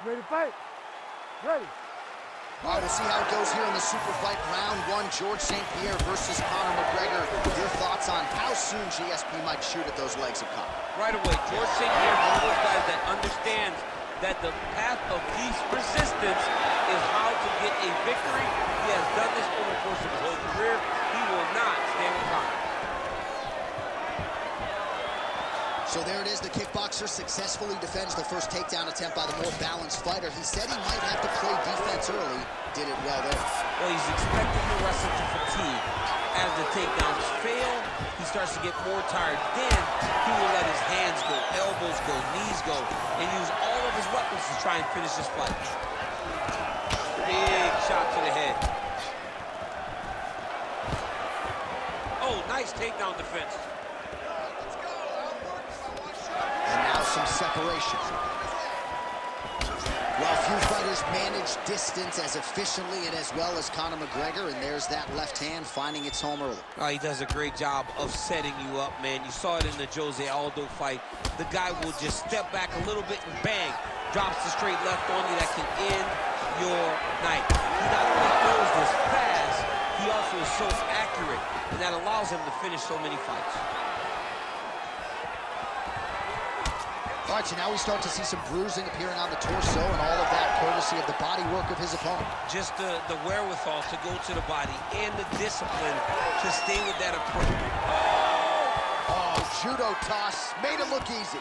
Ready to fight? Ready. All right, we'll see how it goes here in the super fight. Round one, George St-Pierre versus Conor McGregor. Your thoughts on how soon GSP might shoot at those legs of Conor? Right away, George St-Pierre is one of those guys that understands that the path of least resistance is how to get a victory. He has done this over the course of his whole career. He will not stand with Conor. So there it is, the kickboxer successfully defends the first takedown attempt by the more balanced fighter. He said he might have to play defense early. Did it well there. Well, he's expecting the wrestler to fatigue. As the takedowns fail, he starts to get more tired. Then he will let his hands go, elbows go, knees go, and use all of his weapons to try and finish this fight. Big shot to the head. Oh, nice takedown defense. And now some separation. Well, few fighters manage distance as efficiently and as well as Conor McGregor, and there's that left hand finding its home early. He does a great job of setting you up, man. You saw it in the Jose Aldo fight. The guy will just step back a little bit and bang, drops the straight left on you that can end your night. He not only throws this pass, he also is so accurate, and that allows him to finish so many fights. All right, so now we start to see some bruising appearing on the torso, and all of that courtesy of the body work of his opponent. Just the wherewithal to go to the body and the discipline to stay with that approach. Oh, judo toss. Made it look easy.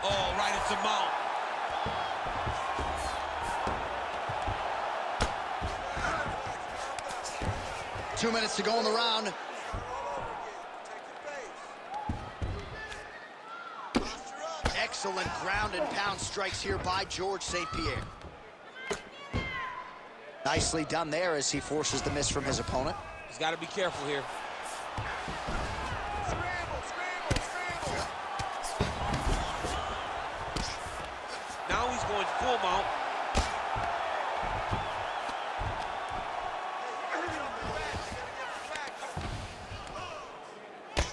Oh, right into mount. 2 minutes to go in the round. Excellent ground and pound strikes here by George St-Pierre. Nicely done there as he forces the miss from his opponent. He's got to be careful here. Now he's going full mount.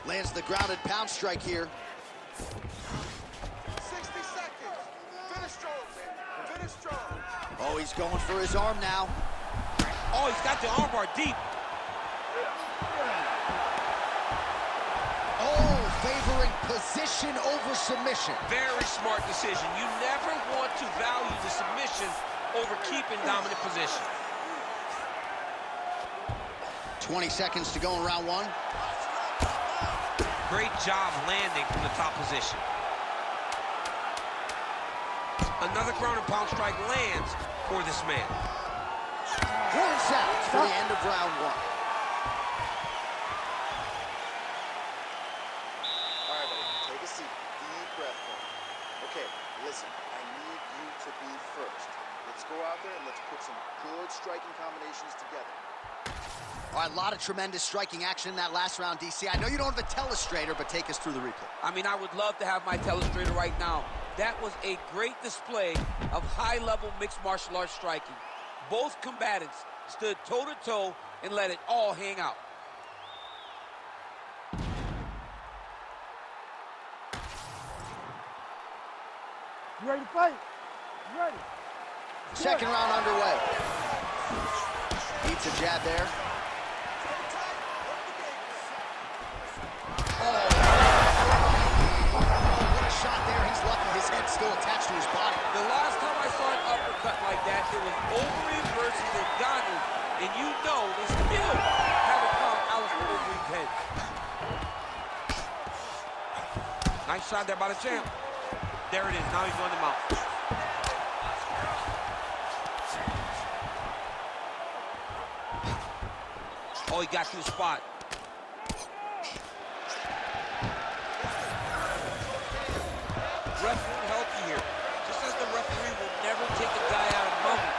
Lands the ground and pound strike here. Oh, he's going for his arm now. Oh, he's got the armbar deep. Oh, favoring position over submission. Very smart decision. You never want to value the submission over keeping dominant position. 20 seconds to go in round one. Great job landing from the top position. Another ground and pound strike lands for this man. Horns out for the end of round one. All right, buddy, take a seat. Deep breath for me. Okay, listen, I need you to be first. Let's go out there and let's put some good striking combinations together. All right, a lot of tremendous striking action in that last round, DC. I know you don't have a telestrator, but take us through the replay. I mean, I would love to have my telestrator right now. That was a great display of high-level mixed martial arts striking. Both combatants stood toe-to-toe and let it all hang out. You ready to fight? You ready? Second round underway. Beats a jab there. Oh, what a shot there. He's lucky his head's still attached to his body. The last time I saw an uppercut like that, it was Overeem versus Ngannou, and you know they still haven't found Alistair Overeem's head. Nice shot there by the champ. There it is. Now he's on the mount. Oh, he got to the spot. Ref won't help you here. Just as the referee will never take a guy out of moment,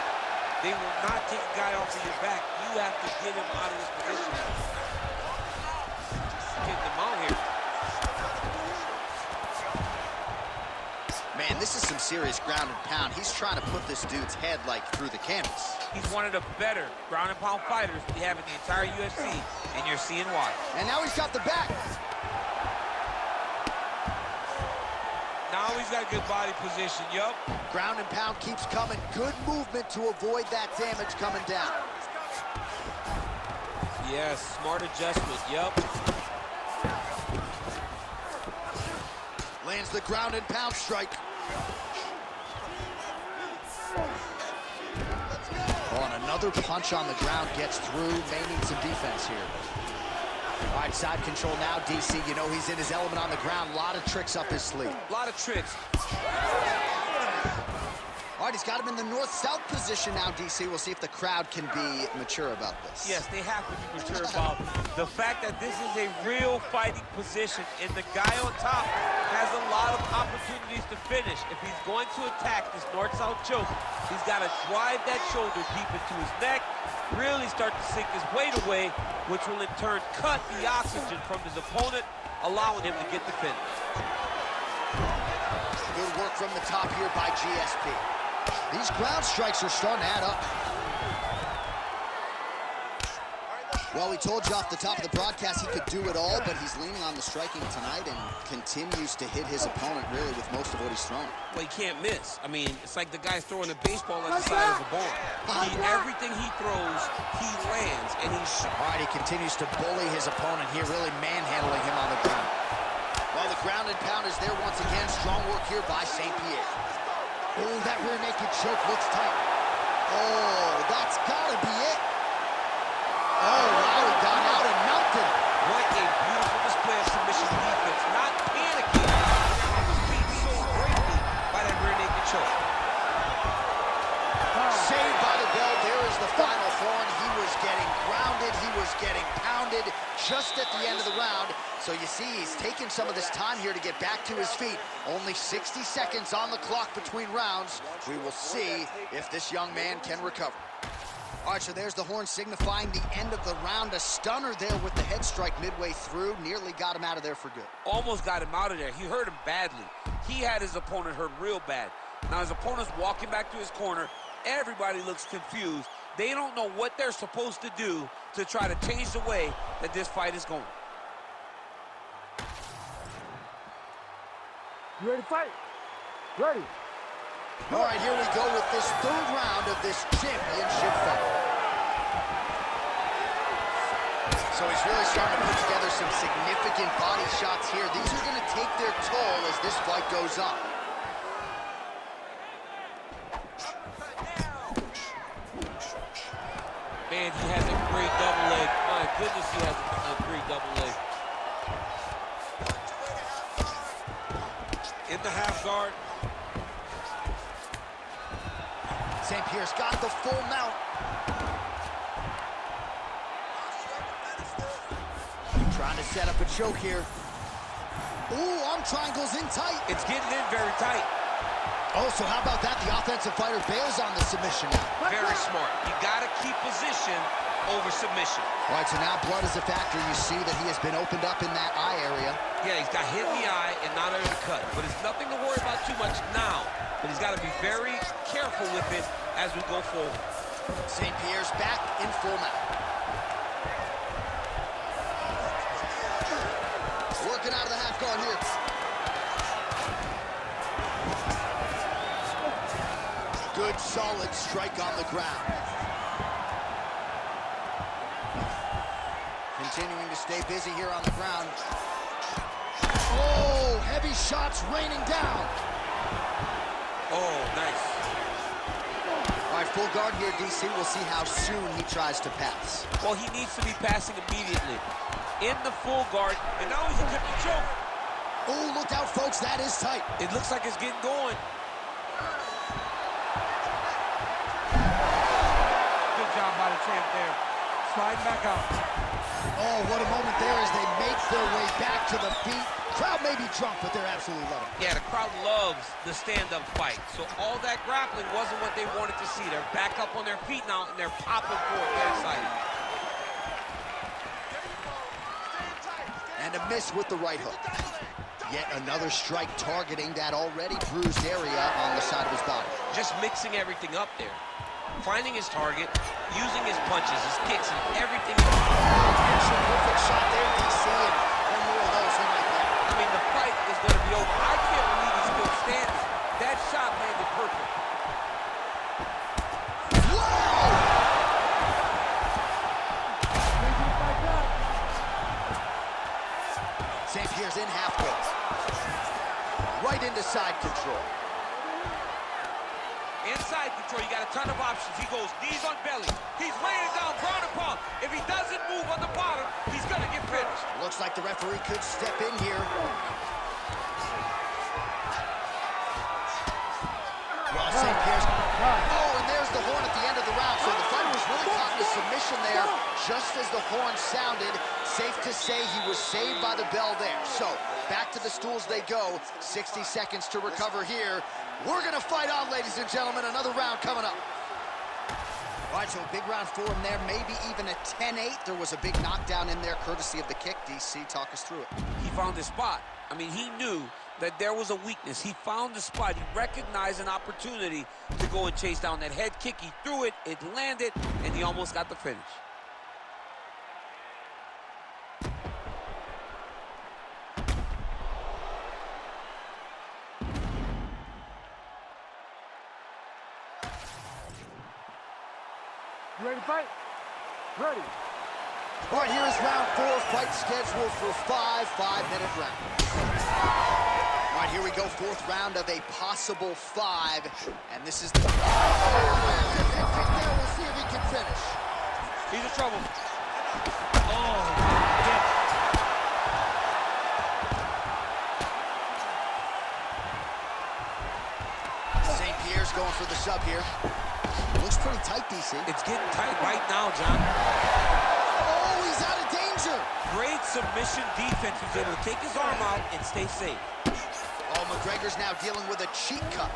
they will not take a guy off of your back. You have to get him out of this position. Getting the mount here. Man, this is some serious ground and pound. He's trying to put this dude's head, like, through the canvas. He's one of the better ground and pound fighters we have in the entire UFC, and you're seeing why. And now he's got the back. Now he's got good body position, yup. Ground and pound keeps coming. Good movement to avoid that damage coming down. Yes, smart adjustment, yup. Lands the ground and pound strike. Oh, and another punch on the ground gets through. May need some defense here. All right, side control now, DC. You know he's in his element on the ground. A lot of tricks up his sleeve. A lot of tricks. All right, he's got him in the north-south position now, DC. We'll see if the crowd can be mature about this. Yes, they have to be mature about the fact that this is a real fighting position, and the guy on top has a lot of opportunities to finish. If he's going to attack this north-south choke, he's got to drive that shoulder deep into his neck, really start to sink his weight away, which will in turn cut the oxygen from his opponent, allowing him to get the finish. Good work from the top here by GSP. These ground strikes are starting to add up. Well, we told you off the top of the broadcast he could do it all, but he's leaning on the striking tonight and continues to hit his opponent really with most of what he's throwing. Well, he can't miss. I mean, it's like the guy's throwing a baseball at the side of a barn. Everything he throws, he lands, and he's... All right, he continues to bully his opponent here, really manhandling him on the ground. Well, the ground and pound is there once again. Strong work here by ST-Pierre. Oh, that rear naked choke looks tight. Oh, that's gotta be it. Oh, wow, he got out and knocked him. What a beautiful display of submission defense. Not panicking. He was beaten so greatly by that rear naked choke. Saved by the bell. There is the final thorn. He was getting grounded. He was getting pounded just at the end of the round. So you see, he's taking some of this time here to get back to his feet. Only 60 seconds on the clock between rounds. We will see if this young man can recover. All right, so there's the horn signifying the end of the round. A stunner there with the head strike midway through. Nearly got him out of there for good. Almost got him out of there. He hurt him badly. He had his opponent hurt real bad. Now his opponent's walking back to his corner. Everybody looks confused. They don't know what they're supposed to do to try to change the way that this fight is going. You ready to fight? Ready. All right, here we go with this third round of this championship fight. So he's really starting to put together some significant body shots here. These are going to take their toll as this fight goes on. Man, he has a great double leg. My goodness, he has a great double leg. In the half guard. ST-Pierre's got the full mount. Trying to set up a choke here. Ooh, arm triangles in tight. It's getting in very tight. Oh, so how about that? The offensive fighter bails on the submission now. Very smart. You got to keep position over submission. All right, so now blood is a factor. You see that he has been opened up in that eye area. Yeah, he's got hit in the eye and not able to cut. But it's nothing to worry about too much now. But he's got to be very careful with it as we go forward. ST-Pierre's back in full mount. Working out of the half guard here. Good, solid strike on the ground. Continuing to stay busy here on the ground. Oh, heavy shots raining down. Oh, nice. All right, full guard here, DC. We'll see how soon he tries to pass. Well, he needs to be passing immediately. In the full guard, and now he's attempting to choke. Oh, look out, folks. That is tight. It looks like it's getting going. Good job by the champ there. Sliding back out. Oh, what a moment there as they make their way back to the feet. Crowd may be drunk, but they're absolutely loving it. Yeah, the crowd loves the stand-up fight. So all that grappling wasn't what they wanted to see. They're back up on their feet now, and they're popping for it. They're excited. And a miss with the right hook. Yet another strike targeting that already bruised area on the side of his body. Just mixing everything up there. Finding his target, using his punches, his kicks, and everything. There's a perfect shot there, DC, and one more of those he might get. I mean, the fight is going to be over. I can't believe he's still St-Pierre's in half guard. Right into side control. Inside control, you got a ton of options. He goes knees on belly. He's laying it down, ground and pound. If he doesn't move on the bottom, he's gonna get finished. Looks like the referee could step in here. Well, St-Pierre's... Oh, and there's the horn at the end of the round. So the fighter was really caught in a submission there just as the horn sounded. Safe to say he was saved by the bell there. So back to the stools they go. 60 seconds to recover here. We're gonna fight on, ladies and gentlemen. Another round coming up. All right, so a big round for him there, maybe even a 10-8. There was a big knockdown in there, courtesy of the kick. DC, talk us through it. He found his spot. I mean, he knew that there was a weakness. He found the spot. He recognized an opportunity to go and chase down that head kick. He threw it, it landed, and he almost got the finish. You ready to fight? Ready. All right, here is round 4, fight scheduled for 5-minute rounds. All right, here we go, 4th round of a possible 5, and this is the... We'll see if he can finish. He's in trouble. Oh, yeah. St-Pierre's going for the sub here. Looks pretty tight, DC. It's getting tight right now, John. Oh, he's out of danger. Great submission defense. He's able to take his arm out and stay safe. Oh, McGregor's now dealing with a cheek cut.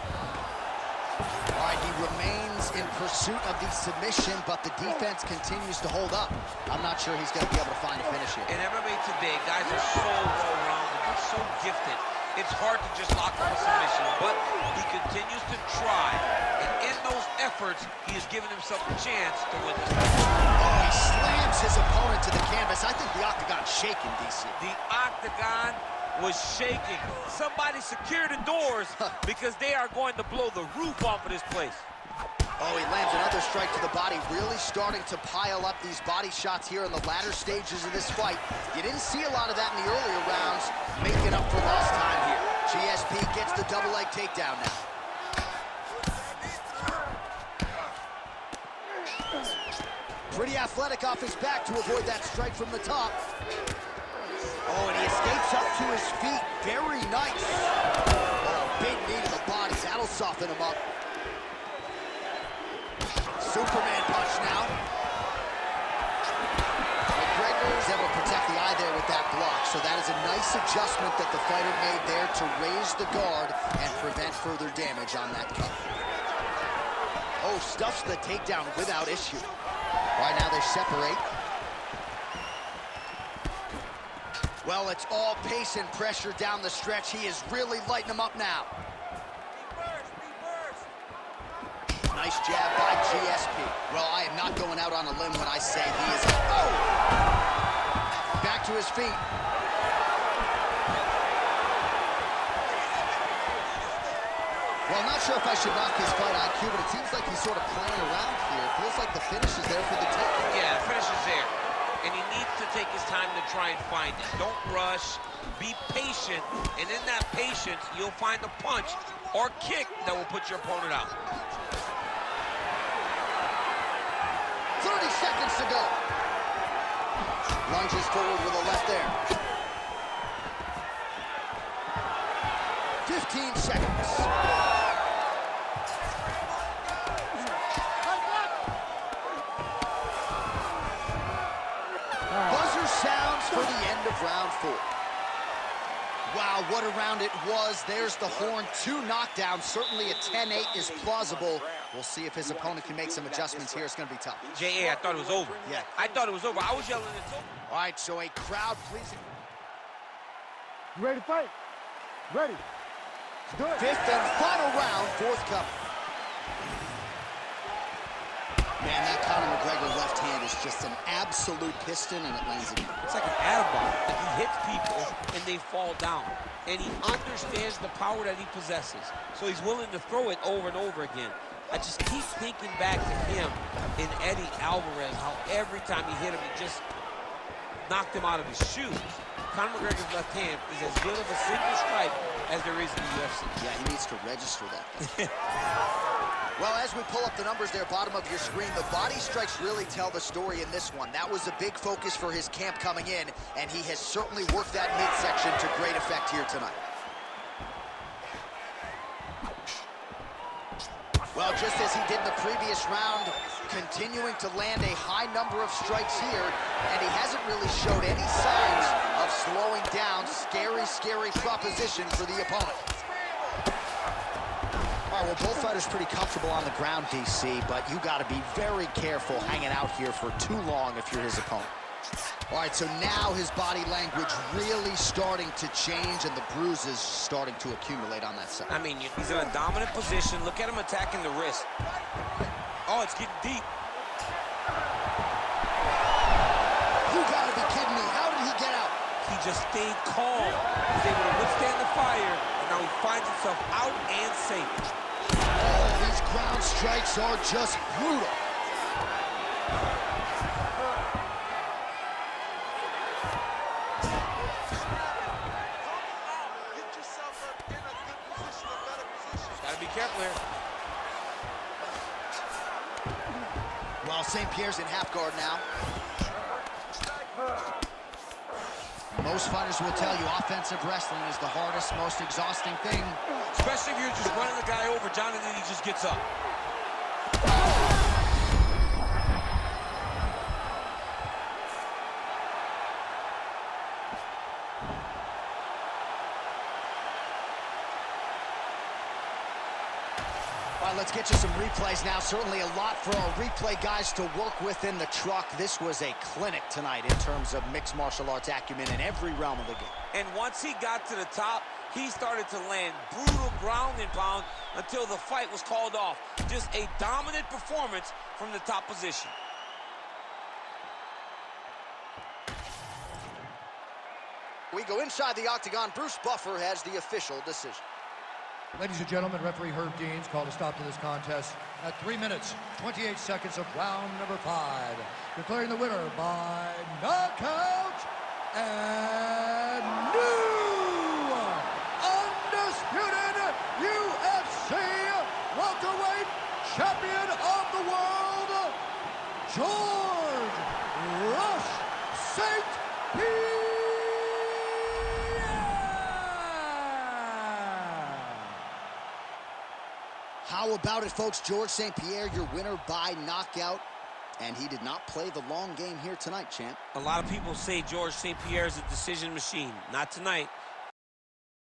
All right, he remains in pursuit of the submission, but the defense continues to hold up. I'm not sure he's going to be able to find a finish here. In MMA today, guys are so well-rounded. They're so gifted. It's hard to just lock up a submission, but he continues to try. And in those efforts, he has given himself a chance to win this fight. Oh, he slams his opponent to the canvas. I think the octagon's shaking, DC. The octagon was shaking. Somebody secure the doors because they are going to blow the roof off of this place. Oh, he lands another strike to the body, really starting to pile up these body shots here in the latter stages of this fight. You didn't see a lot of that in the earlier rounds, making up for lost time here. GSP gets the double leg takedown now. Pretty athletic off his back to avoid that strike from the top. Oh, and he escapes up to his feet. Very nice. Oh, big knee to the body. That'll soften him up. Superman punch now. McGregor's able to protect the eye there with that block. So that is a nice adjustment that the fighter made there to raise the guard and prevent further damage on that cut. Oh, stuffs the takedown without issue. Right now they separate. Well, it's all pace and pressure down the stretch. He is really lighting them up now. Nice jab by GSP. Well, I am not going out on a limb when I say he is... Oh! Back to his feet. Well, I'm not sure if I should knock his fight IQ, but it seems like he's sort of playing around here. It feels like the finish is there for the taking. Yeah, the finish is there. And he needs to take his time to try and find it. Don't rush. Be patient. And in that patience, you'll find a punch or kick that will put your opponent out. 30 seconds to go. Lunges forward with a left there. 15 seconds. Buzzer sounds for the end of round 4. Wow, what a round it was. There's the horn. 2 knockdowns. Certainly a 10-8 is plausible. We'll see if his opponent can make some adjustments here. It's going to be tough. J.A., I thought it was over. Yeah. I thought it was over. I was yelling it's over. All right, so a crowd pleasing. You ready to fight? Ready. Let's do it. 5th and final round, 4th coming. Man, that Conor McGregor left hand is just an absolute piston, and it lands again. It's like an atom bomb. Like he hits people, and they fall down. And he understands the power that he possesses. So he's willing to throw it over and over again. I just keep thinking back to him in Eddie Alvarez, how every time he hit him, he just knocked him out of his shoes. Conor McGregor's left hand is as good of a single strike as there is in the UFC. Yeah, he needs to register that. Well, as we pull up the numbers there, bottom of your screen, the body strikes really tell the story in this one. That was a big focus for his camp coming in, and he has certainly worked that midsection to great effect here tonight. Well, just as he did in the previous round, continuing to land a high number of strikes here, and he hasn't really showed any signs of slowing down. Scary, scary proposition for the opponent. All right, well, both fighters pretty comfortable on the ground, DC, but you got to be very careful hanging out here for too long if you're his opponent. All right, so now his body language really starting to change, and the bruises starting to accumulate on that side. I mean, he's in a dominant position. Look at him attacking the wrist. Oh, it's getting deep. You got to be kidding me. How did he get out? He just stayed calm. He was able to withstand the fire, and now he finds himself out and safe. Oh, these ground strikes are just brutal. Gotta be careful here. Well, ST-Pierre's in half guard now. Most fighters will tell you offensive wrestling is the hardest, most exhausting thing. Especially if you're just running the guy over, John, and then he just gets up. All right, let's get you some replays now. Certainly a lot for our replay guys to work with in the truck. This was a clinic tonight in terms of mixed martial arts acumen in every realm of the game. And once he got to the top, he started to land brutal ground and pound until the fight was called off. Just a dominant performance from the top position. We go inside the octagon. Bruce Buffer has the official decision. Ladies and gentlemen, referee Herb Deans called a stop to this contest at 3 minutes, 28 seconds of round number 5. Declaring the winner by knockout and new undisputed UFC welterweight champion of the world, George Rush St-Pierre. How about it, folks? George St-Pierre, your winner by knockout. And he did not play the long game here tonight, champ. A lot of people say George St-Pierre is a decision machine. Not tonight.